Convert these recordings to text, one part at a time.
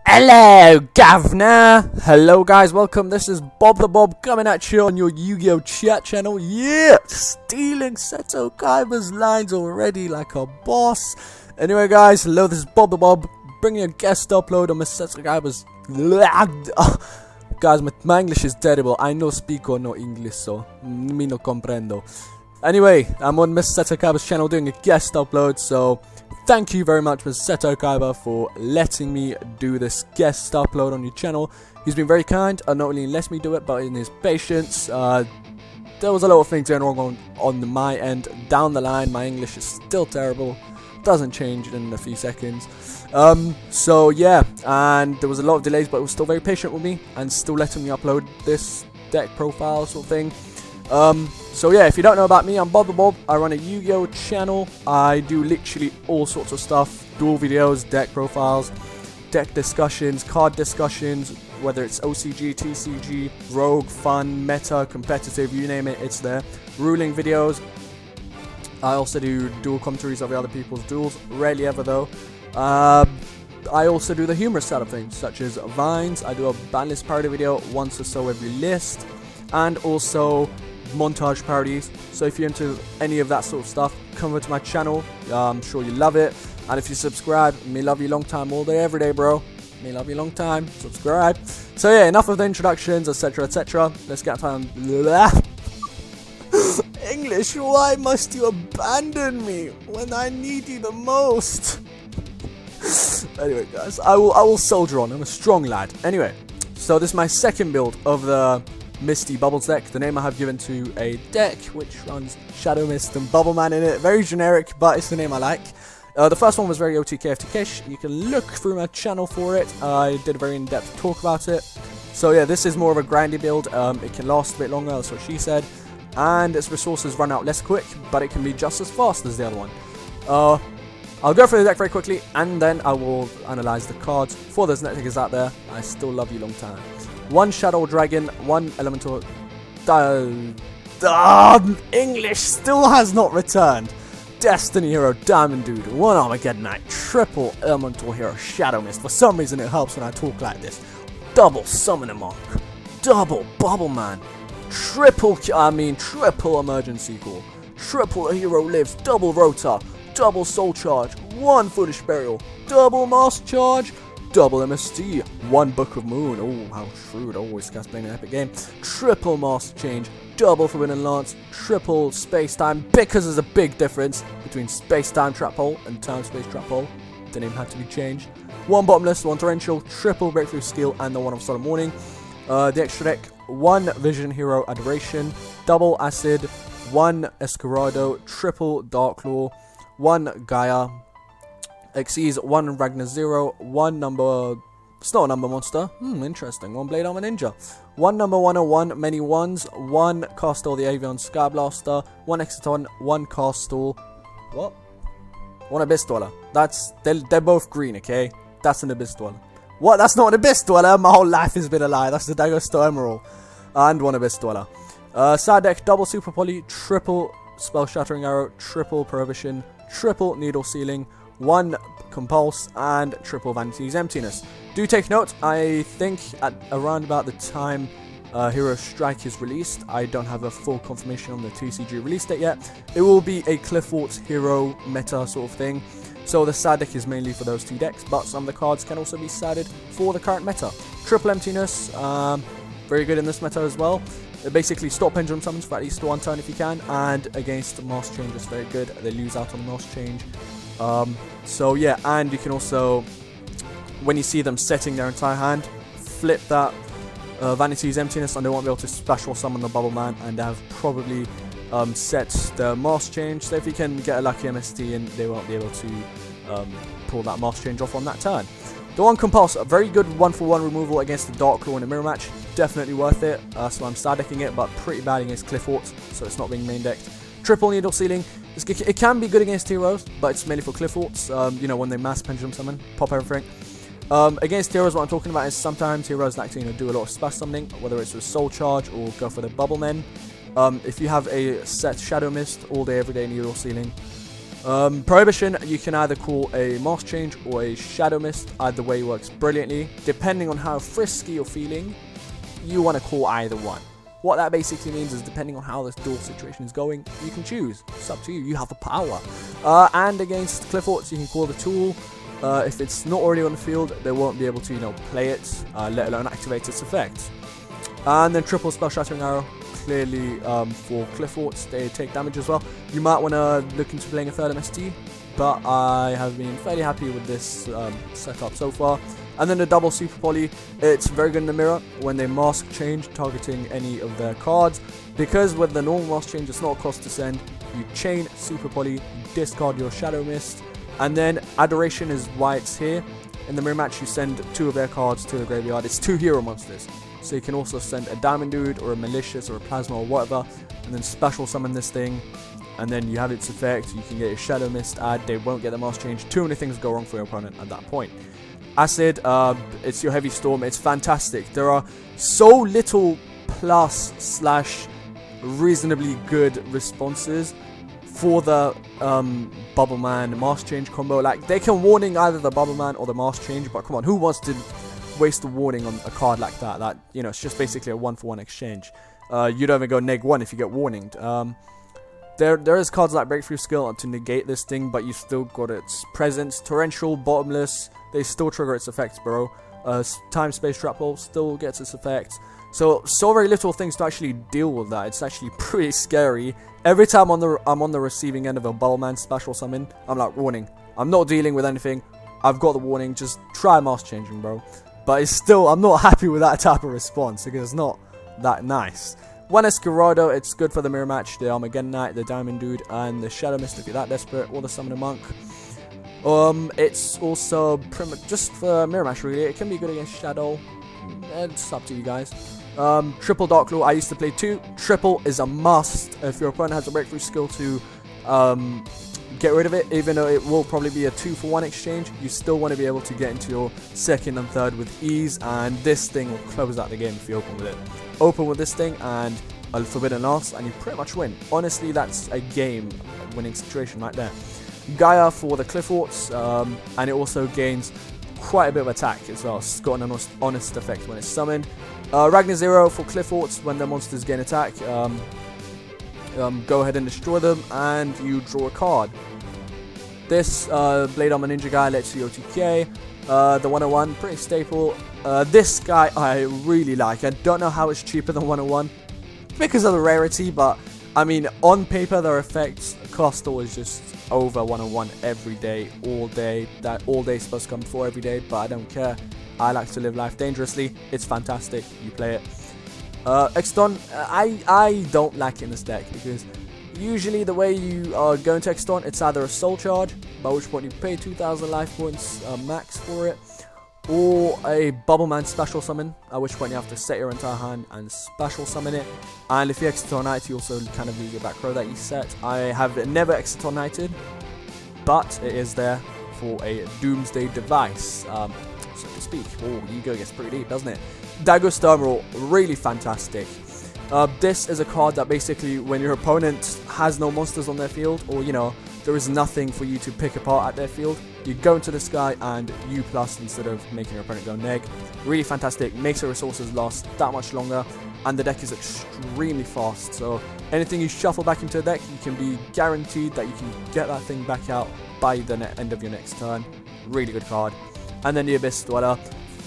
Hello, Governor! Hello, guys, welcome. This is Bob the Bob coming at you on your Yu-Gi-Oh! Chat channel. Yeah! Stealing Seto Kaiba's lines already like a boss. Anyway, guys, hello, this is Bob the Bob bringing a guest upload on Mr. Seto Kaiba's. Guys, my English is terrible. I no speak or no English, so me no comprendo. Anyway, I'm on Mr. Seto Kaiba's channel doing a guest upload, so thank you very much, Mr. Seto Kaiba, for letting me do this guest upload on your channel. He's been very kind, not only in letting me do it, but in his patience. There was a lot of things going wrong on my end. Down the line, my English is still terrible. Doesn't change in a few seconds. So yeah, and there was a lot of delays, but he was still very patient with me and still letting me upload this deck profile sort of thing. So yeah, if you don't know about me, I'm Bob the Bob. I run a Yu-Gi-Oh! Channel. I do literally all sorts of stuff. Duel videos, deck profiles, deck discussions, card discussions, whether it's OCG, TCG, rogue, fun, meta, competitive, you name it, it's there. Ruling videos. I also do duel commentaries of other people's duels. Rarely ever though. I also do the humorous side of things, such as Vines. I do a ban list parody video once or so every list. And also montage parodies. So if you're into any of that sort of stuff, come over to my channel. I'm sure you love it. And if you subscribe, me love you long time, all day, every day, bro. Me love you long time. Subscribe. So yeah, enough of the introductions, etc, etc. Let's get on. English, why must you abandon me when I need you the most? Anyway, guys, I will soldier on. I'm a strong lad. Anyway, so this is my second build of the Misty Bubbles deck, the name I have given to a deck which runs Shadow Mist and Bubble Man in it. Very generic, but it's the name I like. The first one was very OTKFTkish. You can look through my channel for it. I did a very in-depth talk about it. So yeah, this is more of a grindy build. It can last a bit longer, that's what she said. And its resources run out less quick, but it can be just as fast as the other one. I'll go through the deck very quickly, and then I will analyze the cards. For those nettickers out there, I still love you long time. 1 Shadow Dragon, 1 Elemental. English still has not returned. Destiny Hero, Diamond Dude, 1 Armageddon Knight, triple Elemental Hero, Shadow Mist. For some reason, it helps when I talk like this. Double Summoner Monk, double Bubble Man, triple Emergency Call, triple A Hero Lives, double Rotor, double Soul Charge, 1 Foolish Burial, double Mask Charge, double MST, 1 Book of Moon, oh how shrewd, always guys playing an epic game, triple Master Change, double Forbidden Lance, triple Space Time, because there's a big difference between Space Time Trap Hole and Time Space Trap Hole, the name had to be changed, 1 Bottomless, 1 Torrential, triple Breakthrough Skill, and the 1 of Solemn Warning. The extra deck, 1 Vision Hero Adoration, double Acid, 1 Escarado, triple Dark Claw, 1 Gaia, Xyz, 1 Ragnar Zero, 1 number. It's not a number monster. Interesting. 1 Blade Armor Ninja. 1 number 101, many ones. 1 Castle the Avion Sky Blaster. 1 Exiton, 1 Castle. What? 1 Abyss Dweller. They're both green, okay? That's an Abyss Dweller. What? That's not an Abyss Dweller. My whole life has been a lie. That's the Dagosto Emerald. And 1 Abyss Dweller. Side deck, double Super Poly, triple Spell Shattering Arrow, triple Prohibition, triple Needle Sealing, 1 Compulse, and triple Vanity's Emptiness. Do take note, I think at around about the time Hero Strike is released, I don't have a full confirmation on the TCG release date yet, it will be a Cliffort Hero meta sort of thing. So the side deck is mainly for those 2 decks, but some of the cards can also be sided for the current meta. Triple Emptiness, very good in this meta as well. Basically stop Pendulum Summons for at least 1 turn if you can, and against Mask Change is very good. They lose out on the Mask Change. So yeah, and you can also, when you see them setting their entire hand, flip that Vanity's Emptiness, and they won't be able to special summon the Bubble Man, and they have probably set the Mask Change. So if you can get a lucky MST in, they won't be able to pull that Mask Change off on that turn. The 1 Compulse, a very good 1-for-1 removal against the Dark Claw in a mirror match. Definitely worth it. So I'm side decking it, but pretty bad against Cliffort, so it's not being main decked. Triple Needle Sealing. It can be good against heroes, but it's mainly for Clifforts. You know, when they mass Pendulum Summon, pop everything. Against heroes, what I'm talking about is sometimes heroes like to do a lot of splash summoning, whether it's with Soul Charge or go for the Bubble Men. If you have a set Shadow Mist all day, every day, Needle Sealing, Prohibition, you can either call a Mask Change or a Shadow Mist. Either way works brilliantly. Depending on how frisky you're feeling, you want to call either one. What that basically means is depending on how this duel situation is going, you can choose. It's up to you. You have the power. And against Clifford's, you can call the tool. If it's not already on the field, they won't be able to, play it, let alone activate its effect. And then triple Spell Shattering Arrow. Clearly, for Clifford's, they take damage as well. You might want to look into playing a third MST, but I have been fairly happy with this setup so far. And then the double Super Poly, it's very good in the mirror when they Mask Change, targeting any of their cards. Because with the normal Mask Change, it's not a cost to send. You chain Super Poly, you discard your Shadow Mist, and then Adoration is why it's here. In the mirror match, you send 2 of their cards to the graveyard. It's 2 hero monsters. So you can also send a Diamond Dude or a Malicious or a Plasma or whatever, and then special summon this thing, and then you have its effect. You can get a Shadow Mist add. They won't get the Mask Change. Too many things go wrong for your opponent at that point. Acid, it's your Heavy Storm. It's fantastic. There are so little plus / reasonably good responses for the Bubble Man Mask Change combo. Like, they can warning either the Bubble Man or the Mask Change, but come on, who wants to waste a warning on a card like that? That, it's just basically a 1-for-1 exchange. You don't even go -1 if you get warninged. There is cards like Breakthrough Skill to negate this thing, but you still got its presence. Torrential, Bottomless, they still trigger its effects, bro. Time Space Trap Hole still gets its effects. So very little things to actually deal with that. It's actually pretty scary. Every time I'm on the receiving end of a Bubble Man special summon, I'm like, warning. I'm not dealing with anything. I've got the warning. Just try Mask Changing, bro. But it's still, I'm not happy with that type of response because it's not that nice. One Escarado, it's good for the mirror match, the Armageddon Knight, the Diamond Dude, and the Shadow Mist if you're that desperate, or the Summoner Monk. It's also just for mirror match really. It can be good against Shadow. It's up to you guys. Triple Dark Claw, I used to play 2. Triple is a must if your opponent has a Breakthrough Skill to get rid of it. Even though it will probably be a 2-for-1 exchange, you still want to be able to get into your second and third with ease, and this thing will close out the game if you open with it. Open with this thing and a Forbidden Loss, and you pretty much win. Honestly, that's a game-winning situation right there. Gaia for the Clifford's, and it also gains quite a bit of attack as well. It's got an honest effect when it's summoned. Ragnar Zero for Clifford's, when the monsters gain attack, go ahead and destroy them, and you draw a card. This Blade Armor Ninja guy lets you OTK. The 101, pretty staple. This guy I really like. I don't know how it's cheaper than 101 because of the rarity, but I mean, on paper their effects cost always just over 101 every day, all day. That all day is supposed to come before every day, but I don't care. I like to live life dangerously. It's fantastic. You play it. Exton, I don't like it in this deck because usually the way you go into Exton, it's either a Soul Charge, by which point you pay 2,000 life points max for it, or a Bubble Man special summon, at which point you have to set your entire hand and special summon it. And if you Exton Knight, you also kind of lose your back row that you set. I have never Exton Knighted, but it is there for a Doomsday device, so to speak. Oh, Ego gets pretty deep, doesn't it? Dagger's Thermal, really fantastic. This is a card that basically, when your opponent has no monsters on their field, or there is nothing for you to pick apart at their field, you go into this guy and U+ instead of making your opponent go neg. Really fantastic, makes your resources last that much longer, and the deck is extremely fast. So anything you shuffle back into the deck, you can be guaranteed that you can get that thing back out by the end of your next turn. Really good card. And then the Abyss Dweller,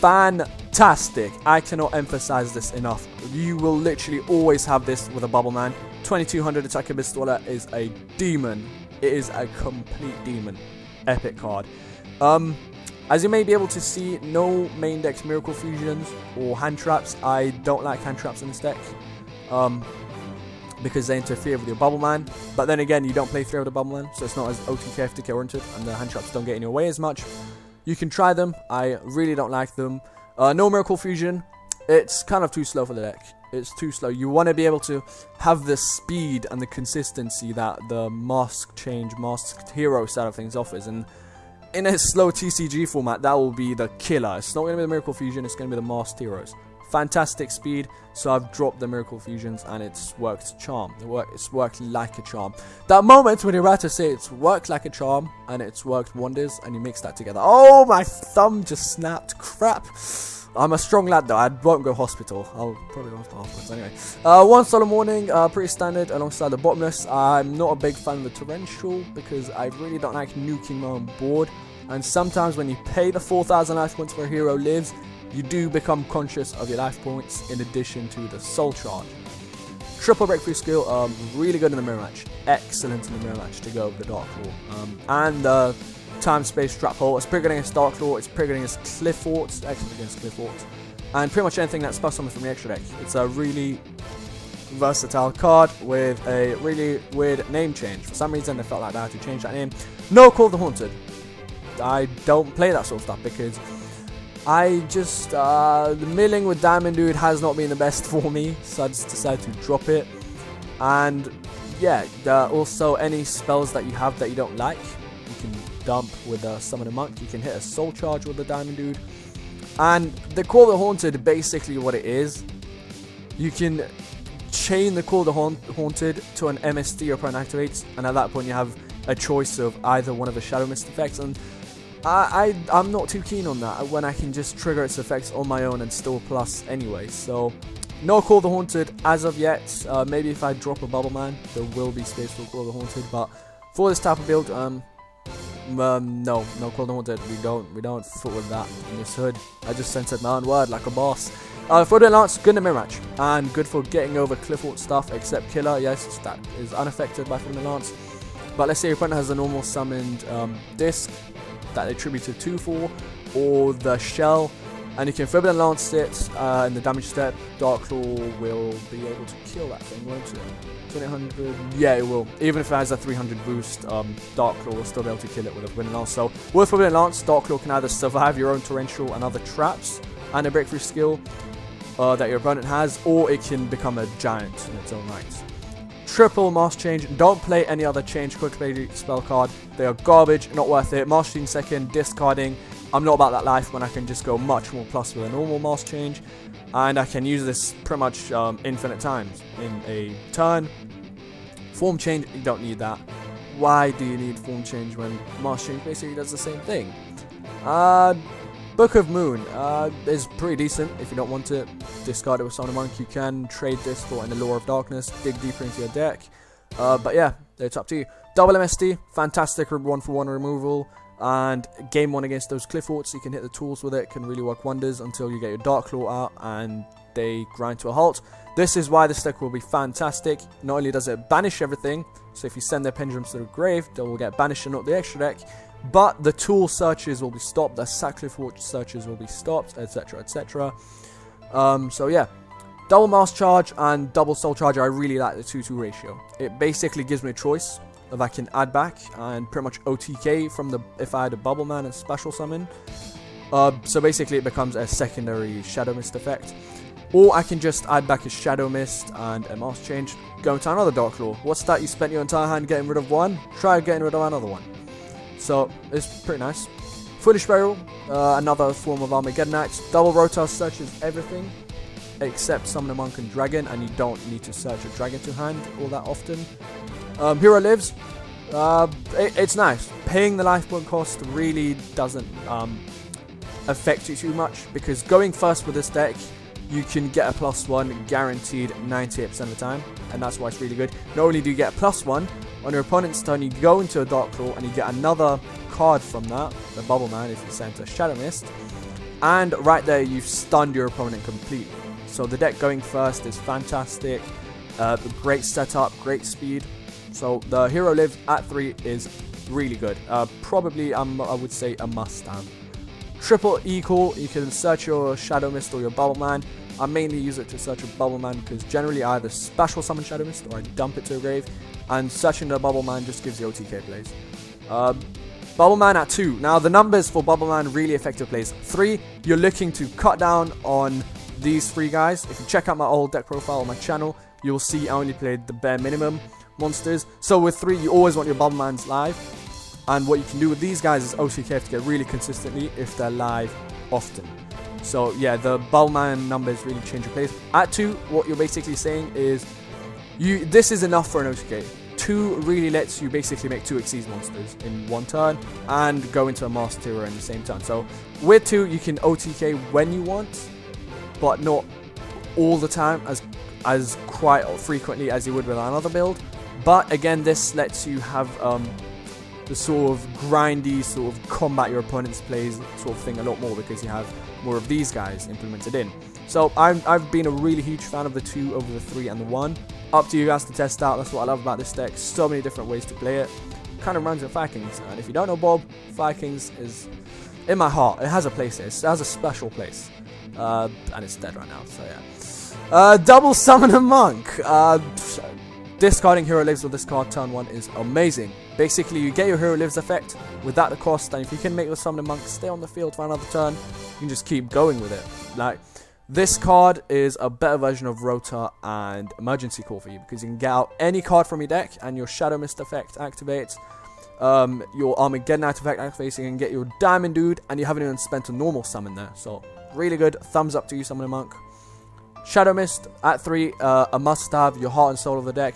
fantastic. I cannot emphasize this enough. You will literally always have this with a Bubble Man. 2200 attack Abyss Dweller is a demon. It is a complete demon. Epic card. As you may be able to see, no main deck Miracle Fusions or Hand Traps. I don't like Hand Traps in this deck because they interfere with your Bubble Man. But then again, you don't play 3 of the Bubble Man, so it's not as OTK FTK oriented, and the Hand Traps don't get in your way as much. You can try them. I really don't like them. No Miracle Fusion. It's kind of too slow for the deck. It's too slow. You want to be able to have the speed and the consistency that the Mask Change, Masked Hero side of things offers. And in a slow TCG format, that will be the killer. It's not going to be the Miracle Fusion, it's going to be the Masked Heroes. Fantastic speed, so I've dropped the Miracle Fusions and it's worked charm. It's worked like a charm. That moment when you're about to say it's worked like a charm and it's worked wonders and you mix that together. Oh, my thumb just snapped. Crap. I'm a strong lad though, I won't go hospital. I'll probably go afterwards anyway. 1 Solemn Warning, pretty standard alongside the Bottomless. I'm not a big fan of the Torrential because I really don't like nuking my own board. And sometimes when you pay the 4,000 life points for a hero lives, you do become conscious of your life points in addition to the Soul Charge. Triple Breakthrough skill, really good in the mirror match. Excellent in the mirror match to go with the Dark Claw. And the Time Space Trap Hole. It's pretty good against Dark Claw, it's pretty good against Cliff Forts, excellent against Cliff Forts. And pretty much anything that's plus summon from the extra deck. It's a really versatile card with a really weird name change. For some reason, they felt like they had to change that name. No Call the Haunted. I don't play that sort of stuff because I just, the milling with Diamond Dude has not been the best for me, so I just decided to drop it. And yeah, also any spells that you have that you don't like, you can dump with a Summon a Monk. You can hit a Soul Charge with the Diamond Dude. And the Call the Haunted, basically what it is, you can chain the Call the Haunted to an MST your opponent activates, and at that point you have a choice of either one of the Shadow Mist effects, and I'm not too keen on that when I can just trigger its effects on my own and still plus anyway. So no Call the Haunted as of yet. Maybe if I drop a Bubble Man, there will be space for Call the Haunted, but for this type of build, no Call the Haunted. We don't foot with that in this hood. I just censored my own word like a boss. Forbidden Lance, good in the mirror match and good for getting over Clifford stuff, except Killer. Yes, that is unaffected by Forbidden Lance. But let's say your opponent has a normal summoned disc that they attributed 2 for, or the shell, and you can Forbidden Lance it in the damage step. Dark Claw will be able to kill that thing, won't it? 2800, yeah, it will. Even if it has a 300 boost, Dark Claw will still be able to kill it with a Forbidden Lance. So with Forbidden Lance, Dark Claw can either survive your own Torrential and other traps and a breakthrough skill that your opponent has, or it can become a giant in its own right. Triple Mask Change. Don't play any other change quick play spell card. They are garbage, not worth it. Mask Change second, discarding. I'm not about that life when I can just go much more plus with a normal Mask Change. And I can use this pretty much infinite times in a turn. Form Change, you don't need that. Why do you need Form Change when Mask Change basically does the same thing? Book of Moon is pretty decent if you don't want it. Discard it with Summon a Monk. You can trade this for in the Lore of Darkness, dig deeper into your deck. But yeah, it's up to you. Double MST, fantastic 1-for-1 removal. And game 1 against those Cliff Forts, you can hit the tools with it, can really work wonders until you get your Dark Claw out and they grind to a halt. This is why this deck will be fantastic. Not only does it banish everything, so if you send their pendulums to the grave, they will get banished and not the extra deck. But the tool searches will be stopped, the Sackcliff Watch searches will be stopped, etc, etc. So yeah, double Mask Charge and double Soul Charge, I really like the 2-2 ratio. It basically gives me a choice of I can add back and pretty much OTK from the if I had a Bubble Man and Special Summon. So basically it becomes a secondary Shadow Mist effect. Or I can just add back a Shadow Mist and a Mask Change, go into another Dark Claw. What's that? You spent your entire hand getting rid of one? Try getting rid of another one. So it's pretty nice. Foolish Burial, another form of Armageddonite. Double Rotar searches everything except Summon a Monk and Dragon, and you don't need to search a Dragon to hand all that often. Hero Lives, it's nice. Paying the life point cost really doesn't affect you too much, because going first with this deck, you can get a +1 guaranteed 98% of the time, and that's why it's really good. Not only do you get a +1, on your opponent's turn you go into a Dark Claw and you get another card from that, the Bubble Man if you send a Shadow Mist, and right there you've stunned your opponent completely. So the deck going first is fantastic, great setup, great speed. So the Hero Live at 3 is really good, probably I would say a must-have. Triple E-Call, you can search your Shadow Mist or your Bubble Man. I mainly use it to search a Bubble Man because generally I either special summon Shadow Mist or I dump it to a grave, and searching the Bubble Man just gives you OTK plays. Bubble Man at 2. Now the numbers for Bubble Man, really effective plays. 3, you're looking to cut down on these 3 guys. If you check out my old deck profile on my channel, you'll see I only played the bare minimum monsters. So with 3, you always want your Bubble Mans live. And what you can do with these guys is OTK to get really consistently if they're live often. So yeah, the Bowman numbers really change your plays. At 2, what you're basically saying is, this is enough for an OTK. 2 really lets you basically make 2 Xyz monsters in 1 turn and go into a masked hero in the same turn. So with 2, you can OTK when you want, but not all the time as quite frequently as you would with another build. But again, this lets you have the sort of grindy, sort of combat your opponent's plays sort of thing a lot more, because you have more of these guys implemented in. So I've been a really huge fan of the 2 over the 3 and the 1. Up to you guys to test out. That's what I love about this deck. So many different ways to play it. Kind of runs in Fire Kings. And if you don't know Bob, Fire Kings is in my heart. It has a place here. It has a special place. And it's dead right now, so yeah. Double Summon a Monk. Discarding Hero Lives with this card turn 1 is amazing. Basically, you get your Hero Lives effect without the cost, and if you can make the Summon a Monk stay on the field for another turn, you can just keep going with it. Like, this card is a better version of Rota and Emergency Call for you, because you can get out any card from your deck and your Shadow Mist effect activates. Your Armageddon effect activates, so you can get your Diamond Dude, and you haven't even spent a normal summon there. So, really good. Thumbs up to you, Summon a Monk. Shadow Mist at 3, a must-have. Your Heart and Soul of the deck.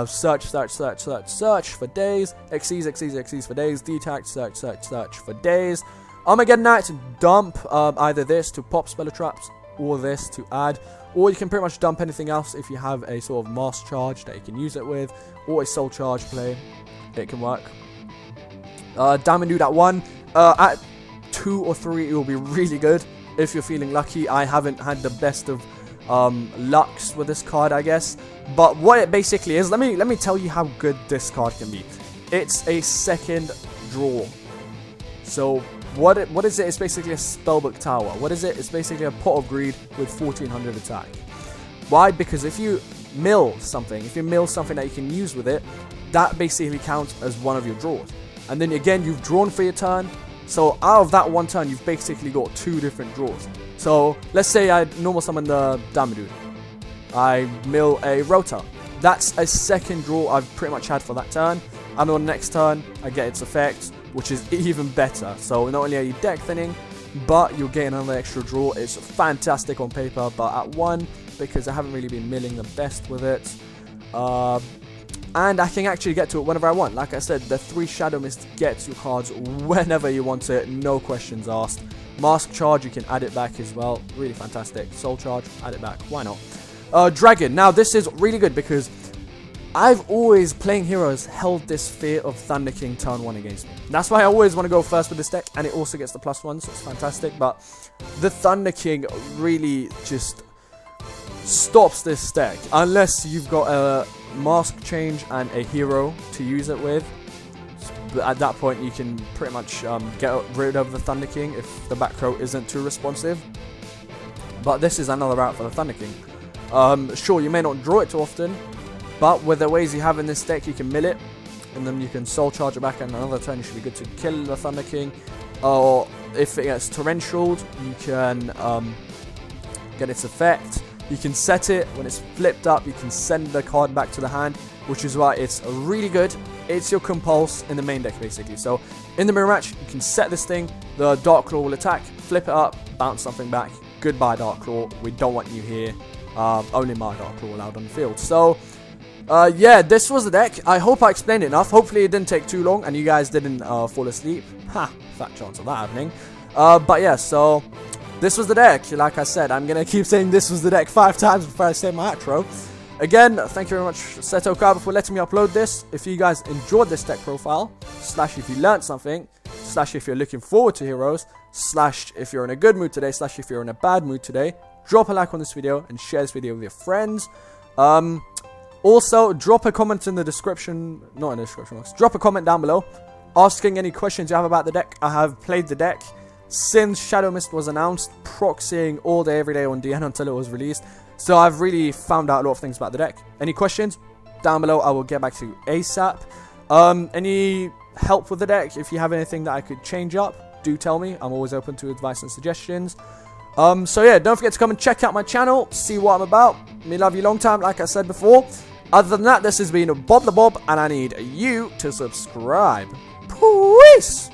Search for days. Xyz for days. Detach, search for days. Armageddon Knight, dump either this to pop Speller Traps, or this to add, or you can pretty much dump anything else if you have a sort of Mass Charge that you can use it with, or a Soul Charge play. It can work. Diamond Dude at 1. At 2 or 3, it will be really good if you're feeling lucky. I haven't had the best of lucks with this card, I guess, but what it basically is, let me tell you how good this card can be. It's a second draw. So what is it? It's basically a spellbook tower. What is it? It's basically a Pot of Greed with 1400 attack. Why? Because if you mill something that you can use with it, that basically counts as one of your draws. And then again, you've drawn for your turn. So out of that 1 turn, you've basically got 2 different draws. So let's say I normal summon the Diamond Dude. I mill a Rota. That's a second draw I've pretty much had for that turn. And on the next turn, I get its effect, which is even better. So not only are you deck thinning, but you'll get another extra draw. It's fantastic on paper, but at 1, because I haven't really been milling the best with it. And I can actually get to it whenever I want. Like I said, the 3 Shadow Mist gets your cards whenever you want it, no questions asked. Mask Charge, you can add it back as well. Really fantastic. Soul Charge, add it back. Why not? Dragon. Now, this is really good because I've always, playing heroes, held this fear of Thunder King turn 1 against me. That's why I always want to go first with this deck, and it also gets the +1, so it's fantastic. But the Thunder King really just stops this deck. Unless you've got a Mask Change and a hero to use it with. But at that point, you can pretty much get rid of the Thunder King if the back row isn't too responsive. But this is another route for the Thunder King. Sure, you may not draw it too often, but with the ways you have in this deck, you can mill it, and then you can Soul Charge it back, and another turn you should be good to kill the Thunder King. Or if it gets Torrentialed, you can get its effect. You can set it, when it's flipped up, you can send the card back to the hand, which is why it's really good. It's your Compulse in the main deck, basically. So, in the mirror match, you can set this thing, the Dark Claw will attack, flip it up, bounce something back. Goodbye, Dark Claw, we don't want you here. Only my Dark Claw allowed on the field. So, yeah, this was the deck. I hope I explained it enough. Hopefully it didn't take too long and you guys didn't fall asleep. Ha, fat chance of that happening. But yeah, so this was the deck. Like I said, I'm going to keep saying this was the deck 5 times before I say my outro. Again, thank you very much, stonewallkar, for letting me upload this. If you guys enjoyed this deck profile, / if you learned something, / if you're looking forward to heroes, / if you're in a good mood today, / if you're in a bad mood today, drop a like on this video and share this video with your friends. Also, drop a comment in the description, not in the description box, drop a comment down below asking any questions you have about the deck. I have played the deck since Shadow Mist was announced, proxying all day, every day on DN until it was released. So I've really found out a lot of things about the deck. Any questions? Down below, I will get back to you ASAP. Any help with the deck? If you have anything that I could change up, do tell me. I'm always open to advice and suggestions. So yeah, don't forget to come and check out my channel, see what I'm about. Me love you long time, like I said before. Other than that, this has been Bob the Bob, and I need you to subscribe. Peace!